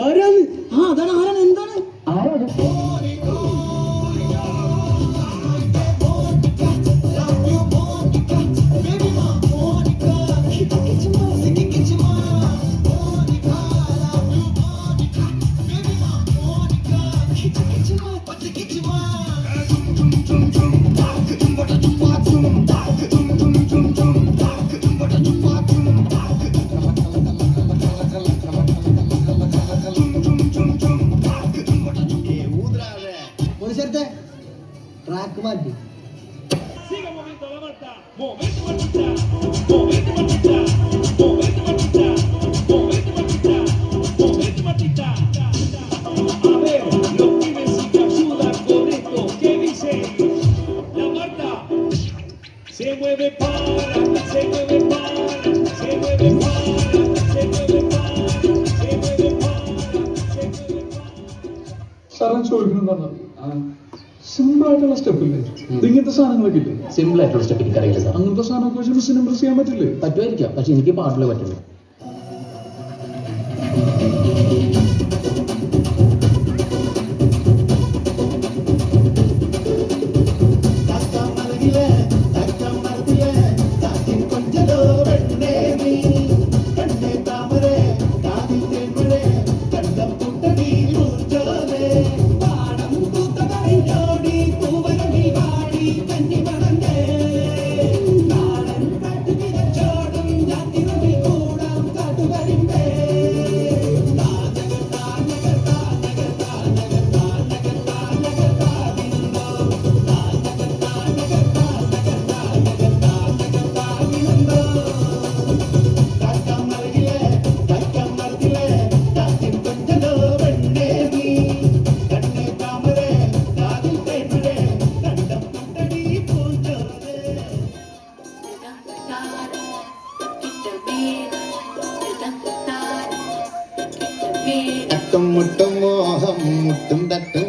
ആരാണ്? അതാണ്. ആരാണ്? എന്താണ്? ട്രാക്ക് മാറ്റി. Se mueve para, se mueve para, se mueve para, se mueve para, se mueve para. സാറേ ചോദിക്കുന്നുണ്ടോ? സിമ്പിൾ ആയിട്ടുള്ള സ്റ്റെപ്പ് ഇല്ലേ? ഇങ്ങനത്തെ സാധനങ്ങളൊക്കെ ഇല്ലേ? സിമ്പിൾ ആയിട്ടുള്ള സ്റ്റെപ്പ് എനിക്ക് അറിയില്ല സാർ. അങ്ങനത്തെ സാധനമൊക്കെ വെച്ച് മിസ്സിനെ ഇംപ്രസ് ചെയ്യാൻ പറ്റില്ലേ? പറ്റുമായിരിക്കാം, പക്ഷെ എനിക്ക് പാട്ടിലേ പറ്റുള്ളൂ. മുട്ടും മോഹം മുട്ടും തട്ടും